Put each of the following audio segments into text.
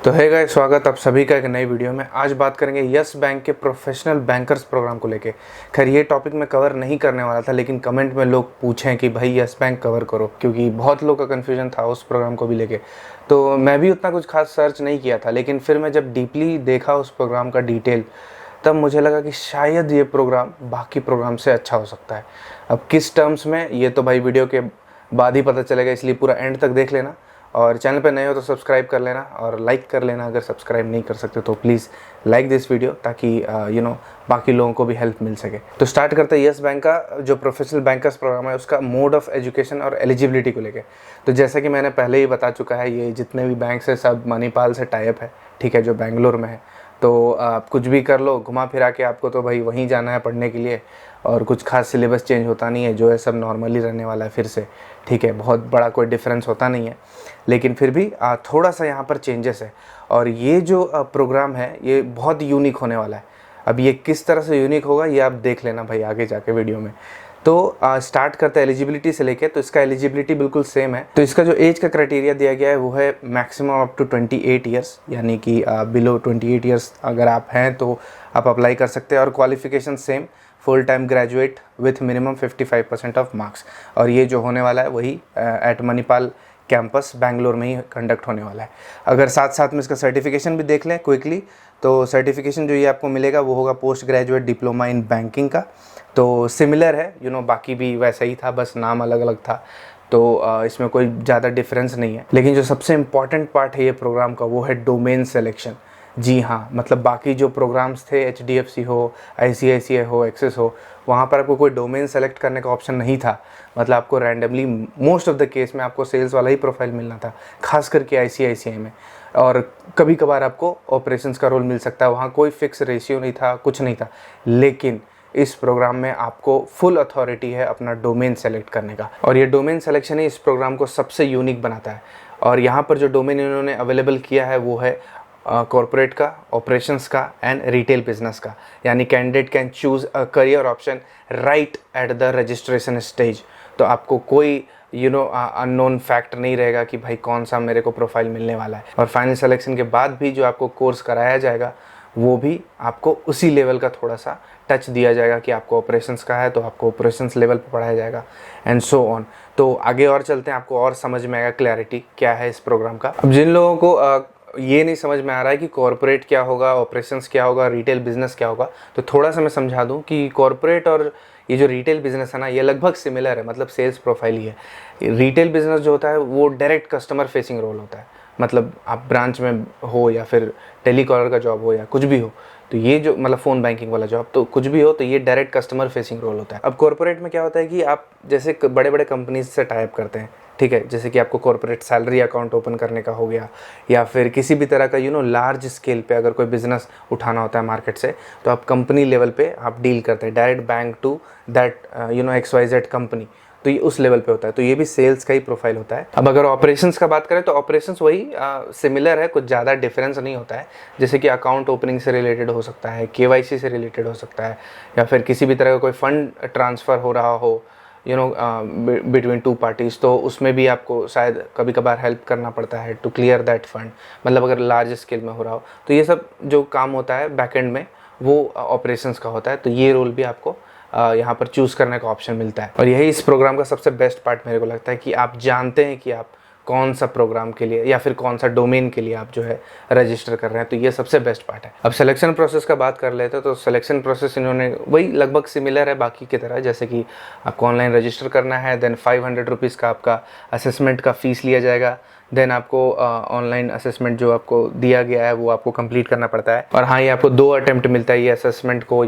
तो है गाइस, स्वागत आप सभी का एक नई वीडियो में। आज बात करेंगे यस बैंक के प्रोफेशनल बैंकर्स प्रोग्राम को लेके। खैर ये टॉपिक मैं कवर नहीं करने वाला था, लेकिन कमेंट में लोग पूछें कि भाई यस बैंक कवर करो, क्योंकि बहुत लोग का कन्फ्यूजन था उस प्रोग्राम को भी लेके। तो मैं भी उतना कुछ खास सर्च नहीं किया था, लेकिन फिर मैं जब डीपली देखा उस प्रोग्राम का डिटेल, तब मुझे लगा कि शायद ये प्रोग्राम बाकी प्रोग्राम से अच्छा हो सकता है। अब किस टर्म्स में, ये तो भाई वीडियो के बाद ही पता चलेगा, इसलिए पूरा एंड तक देख लेना। और चैनल पे नए हो तो सब्सक्राइब कर लेना और लाइक कर लेना। अगर सब्सक्राइब नहीं कर सकते तो प्लीज़ लाइक दिस वीडियो, ताकि बाकी लोगों को भी हेल्प मिल सके। तो स्टार्ट करते हैं यस बैंक का जो प्रोफेशनल बैंकर्स प्रोग्राम है, उसका मोड ऑफ एजुकेशन और एलिजिबिलिटी को लेके। तो जैसा कि मैंने पहले ही बता चुका है, ये जितने भी बैंक है सब मणिपाल से टाइप है, ठीक है, जो बेंगलोर में है। तो आप कुछ भी कर लो, घुमा फिरा के आपको तो भाई वहीं जाना है पढ़ने के लिए, और कुछ खास सिलेबस चेंज होता नहीं है, जो है सब नॉर्मली रहने वाला है फिर से, ठीक है। बहुत बड़ा कोई डिफरेंस होता नहीं है, लेकिन फिर भी थोड़ा सा यहाँ पर चेंजेस है। और ये जो प्रोग्राम है ये बहुत यूनिक होने वाला है। अब ये किस तरह से यूनिक होगा ये आप देख लेना भाई आगे जाके वीडियो में। तो स्टार्ट करते हैं एलिजिबिलिटी से लेके। तो इसका एलिजिबिलिटी बिल्कुल सेम है। तो इसका जो एज का क्राइटेरिया दिया गया है वो है मैक्सिमम अप टू 28 ईयर्स, यानी कि बिलो 28 ईयर्स अगर आप हैं तो आप अप्लाई कर सकते हैं। और qualification same, full time graduate with minimum 55% of marks. और ये जो होने वाला है वही एट मणिपाल कैंपस बेंगलोर में ही कंडक्ट होने वाला है। अगर साथ साथ में इसका सर्टिफिकेशन भी देख लें क्विकली, तो सर्टिफिकेशन जो ये आपको मिलेगा वो होगा post graduate diploma in banking का। तो सिमिलर है, बाकी भी वैसा ही था, बस नाम अलग अलग था। तो इसमें कोई ज़्यादा डिफरेंस नहीं है। लेकिन जो सबसे इम्पॉर्टेंट पार्ट है ये प्रोग्राम का, वो है डोमेन सेलेक्शन। जी हाँ, मतलब बाकी जो प्रोग्राम्स थे, HDFC हो, ICICI हो, एक्सिस हो, वहाँ पर आपको कोई डोमेन सेलेक्ट करने का ऑप्शन नहीं था। मतलब आपको randomly most of the case में आपको सेल्स वाला ही प्रोफाइल मिलना था, खास करके ICICI में। और कभी कभार आपको ऑपरेशंस का रोल मिल सकता है, वहाँ कोई फिक्स रेशियो नहीं था, कुछ नहीं था। लेकिन इस प्रोग्राम में आपको फुल अथॉरिटी है अपना डोमेन सेलेक्ट करने का, और ये डोमेन सिलेक्शन ही इस प्रोग्राम को सबसे यूनिक बनाता है। और यहाँ पर जो डोमेन इन्होंने अवेलेबल किया है वो है कॉर्पोरेट का, ऑपरेशंस का एंड रिटेल बिजनेस का। यानी candidate can choose a career option right at the registration stage. तो आपको कोई अननोन फैक्ट नहीं रहेगा कि भाई कौन सा मेरे को प्रोफाइल मिलने वाला है। और फाइनल सिलेक्शन के बाद भी जो आपको कोर्स कराया जाएगा वो भी आपको उसी लेवल का थोड़ा सा टच दिया जाएगा कि आपको ऑपरेशंस का है तो आपको ऑपरेशंस लेवल पर पढ़ाया जाएगा, एंड सो ऑन। तो आगे और चलते हैं, आपको और समझ में आएगा क्लैरिटी क्या है इस प्रोग्राम का। अब जिन लोगों को ये नहीं समझ में आ रहा है कि कॉर्पोरेट क्या होगा, ऑपरेशंस क्या होगा, रिटेल बिजनेस क्या होगा, तो थोड़ा सा मैं समझा दूं कि कॉर्पोरेट और ये जो रिटेल बिजनेस है ना, ये लगभग सिमिलर है, मतलब सेल्स प्रोफाइल ही है। रिटेल बिजनेस जो होता है वो डायरेक्ट कस्टमर फेसिंग रोल होता है, मतलब आप ब्रांच में हो या फिर टेलीकॉलर का जॉब हो या कुछ भी हो, तो ये जो मतलब फ़ोन बैंकिंग वाला जॉब, तो कुछ भी हो, तो ये डायरेक्ट कस्टमर फेसिंग रोल होता है। अब कॉर्पोरेट में क्या होता है कि आप जैसे बड़े बड़े कंपनीज से टाइप करते हैं, ठीक है, जैसे कि आपको कॉर्पोरेट सैलरी अकाउंट ओपन करने का हो गया, या फिर किसी भी तरह का लार्ज स्केल पे अगर कोई बिजनेस उठाना होता है मार्केट से, तो आप कंपनी लेवल पे आप डील करते हैं, direct bank to that XYZ company, तो ये उस लेवल पे होता है। तो ये भी सेल्स का ही प्रोफाइल होता है। अब अगर ऑपरेशंस का बात करें तो ऑपरेशंस वही सिमिलर है, कुछ ज़्यादा डिफरेंस नहीं होता है। जैसे कि अकाउंट ओपनिंग से रिलेटेड हो सकता है, KYC से रिलेटेड हो सकता है, या फिर किसी भी तरह का कोई फंड ट्रांसफ़र हो रहा हो बिटवीन टू पार्टीज़, तो उसमें भी आपको शायद कभी कभार हेल्प करना पड़ता है टू क्लियर दैट फंड, मतलब अगर लार्ज स्केल में हो रहा हो। तो ये सब जो काम होता है बैकएंड में वो ऑपरेशंस का होता है। तो ये रोल भी आपको यहाँ पर चूज़ करने का ऑप्शन मिलता है। और यही इस प्रोग्राम का सबसे बेस्ट पार्ट मेरे को लगता है कि आप जानते हैं कि आप कौन सा प्रोग्राम के लिए या फिर कौन सा डोमेन के लिए आप जो है रजिस्टर कर रहे हैं। तो ये सबसे बेस्ट पार्ट है। अब सिलेक्शन प्रोसेस का बात कर लेते हैं, तो सिलेक्शन प्रोसेस इन्होंने वही लगभग सिमिलर है बाकी की तरह। जैसे कि आपको ऑनलाइन रजिस्टर करना है, देन 500 रुपीज़ का आपका असेसमेंट का फ़ीस लिया जाएगा। देन आपको ऑनलाइन असेसमेंट जो आपको दिया गया है वो आपको कंप्लीट करना पड़ता है। और हाँ, ये आपको 2 अटेम्प्ट मिलता है ये असेसमेंट को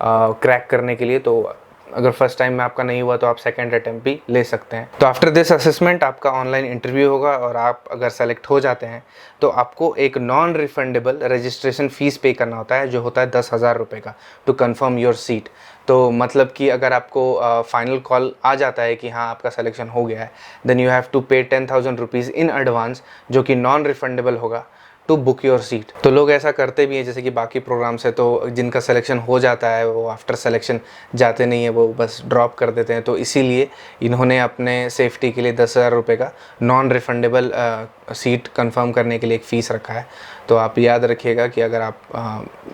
क्रैक करने के लिए। तो अगर फर्स्ट टाइम में आपका नहीं हुआ तो आप सेकंड अटेम्प्ट भी ले सकते हैं। तो आफ्टर दिस असेसमेंट आपका ऑनलाइन इंटरव्यू होगा, और आप अगर सेलेक्ट हो जाते हैं तो आपको एक नॉन रिफंडेबल रजिस्ट्रेशन फ़ीस पे करना होता है, जो होता है 10,000 रुपये का, टू कंफर्म योर सीट। तो मतलब कि अगर आपको फाइनल कॉल आ जाता है कि हाँ आपका सिलेक्शन हो गया है, देन यू हैव टू पे 10,000 रुपीज़ इन एडवांस, जो कि नॉन रिफंडेबल होगा। To book your seat. तो लोग ऐसा करते भी हैं, जैसे कि बाकी प्रोग्राम से तो जिनका सिलेक्शन हो जाता है वो आफ्टर सिलेक्शन जाते नहीं है, वो बस ड्रॉप कर देते हैं। तो इसीलिए इन्होंने अपने सेफ्टी के लिए 10,000 रुपये का नॉन रिफंडेबल सीट कंफर्म करने के लिए एक फ़ीस रखा है। तो आप याद रखिएगा कि अगर आप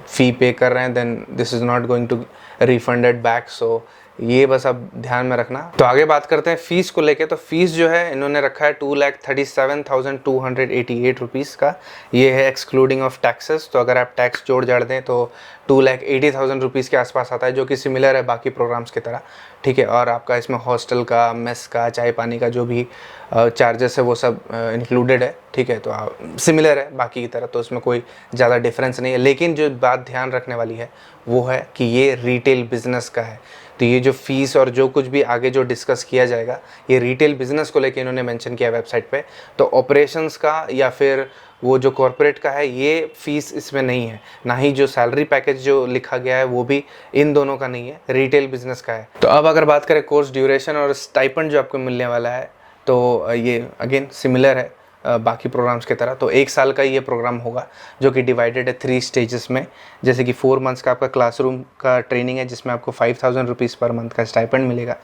फ़ी पे कर रहे हैं then this is not going to refunded back. So ये बस अब ध्यान में रखना। तो आगे बात करते हैं फ़ीस को लेके। तो फीस जो है इन्होंने रखा है 2,37,288 रुपीज़ का। ये है एक्सक्लूडिंग ऑफ टैक्सेस। तो अगर आप टैक्स जोड़ जाड़ दें तो 2,80,000 रुपीज़ के आसपास आता है, जो कि सिमिलर है बाकी प्रोग्राम्स की तरह, ठीक है। और आपका इसमें हॉस्टल का, मेस का, चाय पानी का जो भी चार्जेस है वो सब इंक्लूडेड है, ठीक है। तो सिमिलर है बाकी की तरह, तो इसमें कोई ज़्यादा डिफरेंस नहीं है। लेकिन जो बात ध्यान रखने वाली है वो है कि ये रिटेल बिजनेस का है। तो ये जो फीस और जो कुछ भी आगे जो डिस्कस किया जाएगा ये रिटेल बिजनेस को लेके इन्होंने मेंशन किया वेबसाइट पे। तो ऑपरेशंस का या फिर वो जो कॉर्पोरेट का है ये फ़ीस इसमें नहीं है, ना ही जो सैलरी पैकेज जो लिखा गया है वो भी इन दोनों का नहीं है, रिटेल बिजनेस का है। तो अब अगर बात करें कोर्स ड्यूरेशन और स्टाइपेंड जो आपको मिलने वाला है, तो ये अगेन सिमिलर है बाकी प्रोग्राम्स की तरह। तो 1 साल का ये प्रोग्राम होगा जो कि डिवाइडेड है 3 स्टेजेस में। जैसे कि 4 मंथ्स का आपका क्लासरूम का ट्रेनिंग है जिसमें आपको 5,000 रुपीज़ पर मंथ का स्टाइपेंड मिलेगा।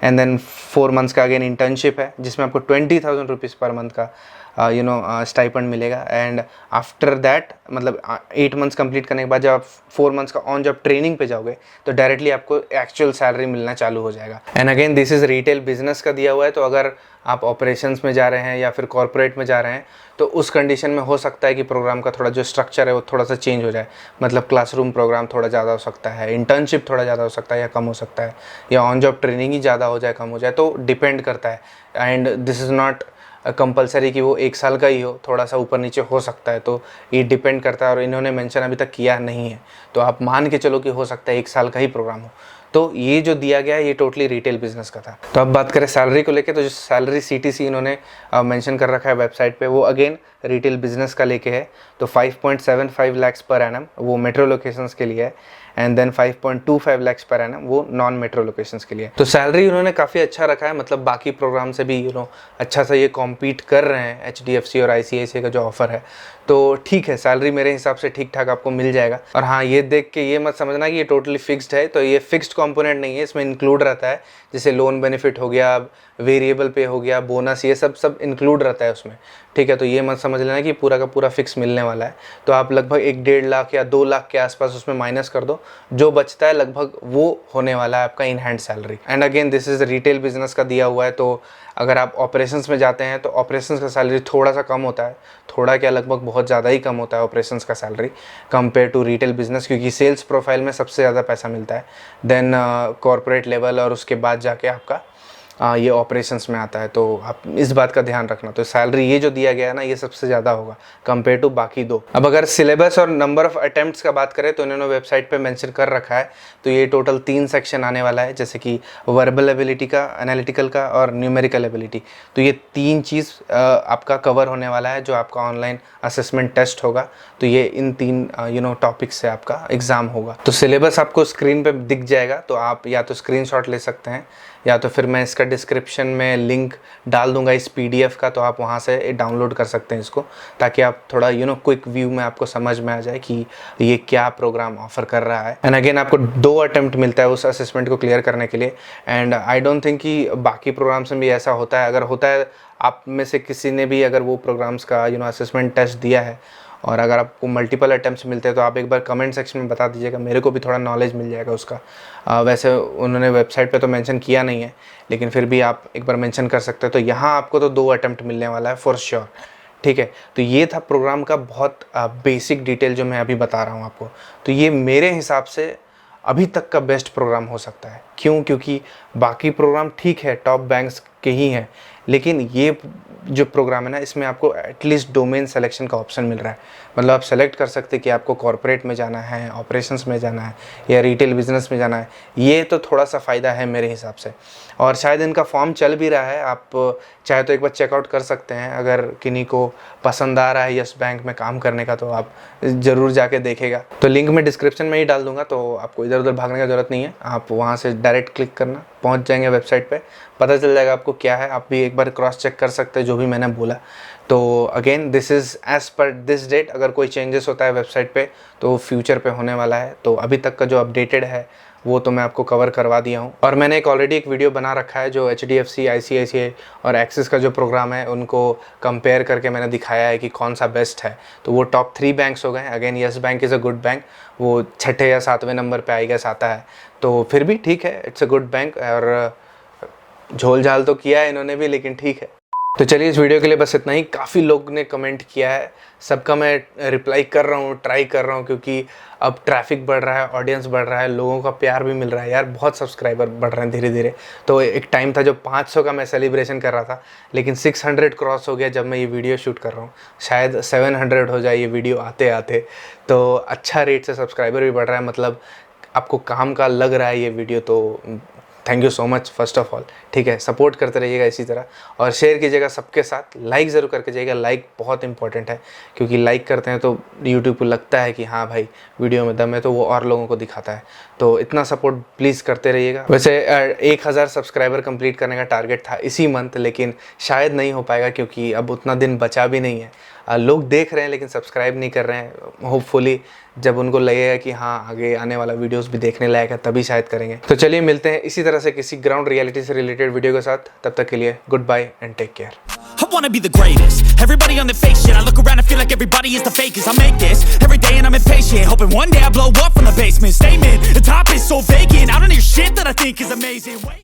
एंड देन 4 मंथ्स का अगेन इंटर्नशिप है जिसमें आपको 20,000 रुपीज़ पर मंथ का स्टाइपेंड मिलेगा। एंड आफ्टर दैट मतलब 8 मंथ्स कंप्लीट करने के बाद जब आप 4 मंथ्स का ऑन जॉब ट्रेनिंग पे जाओगे तो डायरेक्टली आपको एक्चुअल सैलरी मिलना चालू हो जाएगा। And again this is retail business का दिया हुआ है। तो अगर आप ऑपरेशंस में जा रहे हैं या फिर कॉर्पोरेट में जा रहे हैं तो उस कंडीशन में हो सकता है कि प्रोग्राम का थोड़ा जो स्ट्रक्चर है वो थोड़ा सा चेंज हो जाए। मतलब क्लासरूम प्रोग्राम थोड़ा ज़्यादा हो सकता है, इंटर्नशिप थोड़ा ज़्यादा हो सकता है या कम हो सकता है, या ऑन जॉब ट्रेनिंग ही ज़्यादा हो जाए कम हो जाए, तो डिपेंड करता है। And this is not compulsory कि वो 1 साल का ही हो, थोड़ा सा ऊपर नीचे हो सकता है। तो ये डिपेंड करता है और इन्होंने मेंशन अभी तक किया नहीं है, तो आप मान के चलो कि हो सकता है 1 साल का ही प्रोग्राम हो। तो ये जो दिया गया है ये टोटली रिटेल बिजनेस का था। तो अब बात करें सैलरी को लेके, तो जो सैलरी CTC इन्होंने मेंशन कर रखा है वेबसाइट पे वो अगेन रिटेल बिजनेस का लेके है। तो 5.75 लाख पर एनम वो मेट्रो लोकेशंस के लिए है। And then 5.25 lakh per annum वो नॉन मेट्रो लोकेशंस के लिए। तो सैलरी उन्होंने काफ़ी अच्छा रखा है, मतलब बाकी प्रोग्राम से भी अच्छा सा ये कॉम्पीट कर रहे हैं HDFC और ICICI का जो ऑफर है। तो ठीक है, सैलरी मेरे हिसाब से ठीक ठाक आपको मिल जाएगा। और हाँ, ये देख के ये मत समझना कि ये टोटली फिक्स्ड है। तो ये फिक्स्ड कंपोनेंट नहीं है, इसमें इंक्लूड रहता है, जैसे लोन बेनिफिट हो गया, वेरिएबल पे हो गया, बोनस, ये सब इंक्लूड रहता है उसमें, ठीक है। तो ये मत समझ लेना कि पूरा का पूरा फिक्स मिलने वाला है। तो आप लगभग 1-1.5 लाख या 2 लाख के आसपास उसमें माइनस कर दो, जो बचता है लगभग वो होने वाला है आपका in hand salary. And again this is retail business का दिया हुआ है। तो अगर आप ऑपरेशंस में जाते हैं तो ऑपरेशंस का सैलरी थोड़ा सा कम होता है, थोड़ा क्या लगभग बहुत ज़्यादा ही कम होता है ऑपरेशंस का salary compare to retail business, क्योंकि सेल्स प्रोफाइल में सबसे ज़्यादा पैसा मिलता है, देन कॉर्पोरेट लेवल, और उसके बाद जाके आपका ये ऑपरेशंस में आता है। तो आप इस बात का ध्यान रखना। तो सैलरी ये जो दिया गया है ना ये सबसे ज़्यादा होगा कंपेयर टू बाकी दो। अब अगर सिलेबस और नंबर ऑफ़ अटेम्प्ट्स का बात करें तो इन्होंने वेबसाइट पे मेंशन कर रखा है। तो ये टोटल 3 सेक्शन आने वाला है, जैसे कि वर्बल एबिलिटी का, एनालिटिकल का और न्यूमेरिकल एबिलिटी। तो ये 3 चीज़ आपका कवर होने वाला है जो आपका ऑनलाइन असेसमेंट टेस्ट होगा। तो ये इन 3 टॉपिक्स से आपका एग्ज़ाम होगा। तो सिलेबस आपको स्क्रीन पर दिख जाएगा, तो आप या तो स्क्रीनशॉट ले सकते हैं या तो फिर मैं इसका डिस्क्रिप्शन में लिंक डाल दूंगा इस PDF का, तो आप वहाँ से डाउनलोड कर सकते हैं इसको, ताकि आप थोड़ा क्विक व्यू में आपको समझ में आ जाए कि ये क्या प्रोग्राम ऑफर कर रहा है। एंड अगेन आपको 2 अटेम्प्ट मिलता है उस असेसमेंट को क्लियर करने के लिए। एंड आई डोंट थिंक कि बाकी प्रोग्राम्स में भी ऐसा होता है। अगर होता है आप में से किसी ने भी अगर वो प्रोग्राम्स का असेसमेंट टेस्ट दिया है और अगर आपको मल्टीपल अटेम्प्ट्स मिलते हैं तो आप एक बार कमेंट सेक्शन में बता दीजिएगा, मेरे को भी थोड़ा नॉलेज मिल जाएगा उसका। वैसे उन्होंने वेबसाइट पे तो मेंशन किया नहीं है, लेकिन फिर भी आप एक बार मेंशन कर सकते हैं। तो यहाँ आपको तो 2 अटेम्प्ट मिलने वाला है फॉर श्योर, ठीक है। तो ये था प्रोग्राम का बहुत बेसिक डिटेल जो मैं अभी बता रहा हूँ आपको। तो ये मेरे हिसाब से अभी तक का बेस्ट प्रोग्राम हो सकता है। क्यों? क्योंकि बाकी प्रोग्राम ठीक है, टॉप बैंक्स के ही हैं, लेकिन ये जो प्रोग्राम है ना इसमें आपको एटलीस्ट डोमेन सिलेक्शन का ऑप्शन मिल रहा है। मतलब आप सेलेक्ट कर सकते हैं कि आपको कॉर्पोरेट में जाना है, ऑपरेशंस में जाना है या रिटेल बिजनेस में जाना है। ये तो थोड़ा सा फ़ायदा है मेरे हिसाब से। और शायद इनका फॉर्म चल भी रहा है, आप चाहे तो एक बार चेकआउट कर सकते हैं। अगर किन्हीं को पसंद आ रहा है यस बैंक में काम करने का तो आप ज़रूर जाके देखेगा। तो लिंक मैं डिस्क्रिप्शन में ही डाल दूंगा, तो आपको इधर उधर भागने की ज़रूरत नहीं है। आप वहाँ से डायरेक्ट क्लिक करना, पहुँच जाएंगे वेबसाइट पर, पता चल जाएगा आपको क्या है। आप भी एक एक बार क्रॉस चेक कर सकते हैं जो भी मैंने बोला। तो again this is as per this date, अगर कोई चेंजेस होता है वेबसाइट पे तो फ्यूचर पे होने वाला है। तो अभी तक का जो अपडेटेड है वो तो मैं आपको कवर करवा दिया हूँ। और मैंने ऑलरेडी एक वीडियो बना रखा है जो HDFC, ICICI और एक्सिस का जो प्रोग्राम है उनको कंपेयर करके मैंने दिखाया है कि कौन सा बेस्ट है। तो वो टॉप 3 बैंक्स हो गए। Again yes bank is a good bank, वो 6ठे या 7वें नंबर पे आई गेस आता है, तो फिर भी ठीक है, इट्स अ गुड बैंक। और झोल झाल तो किया है इन्होंने भी, लेकिन ठीक है। तो चलिए इस वीडियो के लिए बस इतना ही। काफ़ी लोग ने कमेंट किया है, सबका मैं रिप्लाई कर रहा हूँ, ट्राई कर रहा हूँ, क्योंकि अब ट्रैफिक बढ़ रहा है, ऑडियंस बढ़ रहा है, लोगों का प्यार भी मिल रहा है यार, बहुत सब्सक्राइबर बढ़ रहे हैं धीरे धीरे। तो एक टाइम था जो 500 का मैं सेलिब्रेशन कर रहा था, लेकिन 600 क्रॉस हो गया जब मैं ये वीडियो शूट कर रहा हूँ। शायद 700 हो जाए ये वीडियो आते आते। तो अच्छा रेट से सब्सक्राइबर भी बढ़ रहा है, मतलब आपको काम का लग रहा है ये वीडियो, तो thank you so much first of all. ठीक है, सपोर्ट करते रहिएगा इसी तरह और शेयर कीजिएगा सबके साथ। लाइक ज़रूर करके जाइएगा, लाइक बहुत इंपॉर्टेंट है, क्योंकि लाइक करते हैं तो यूट्यूब को लगता है कि हाँ भाई वीडियो में दम है, तो वो और लोगों को दिखाता है। तो इतना सपोर्ट प्लीज़ करते रहिएगा। वैसे 1000 सब्सक्राइबर कंप्लीट करने का टारगेट था इसी मंथ, लेकिन शायद नहीं हो पाएगा क्योंकि अब उतना दिन बचा भी नहीं है। लोग देख रहे हैं लेकिन सब्सक्राइब नहीं कर रहे हैं। होपफुली जब उनको लगेगा कि हाँ आगे आने वाला वीडियोस भी देखने लायक है तभी शायद करेंगे। तो चलिए मिलते हैं इसी तरह से किसी ग्राउंड रियलिटी से रिलेटेड वीडियो के साथ। तब तक के लिए good bye and take care. I wanna be the greatest. Everybody on the fake shit. I look around and feel like everybody is the fakest. I make this every day and I'm impatient, hoping one day I blow up from the basement. Statement, the top is so vacant. I don't hear shit that I think is amazing. Wait.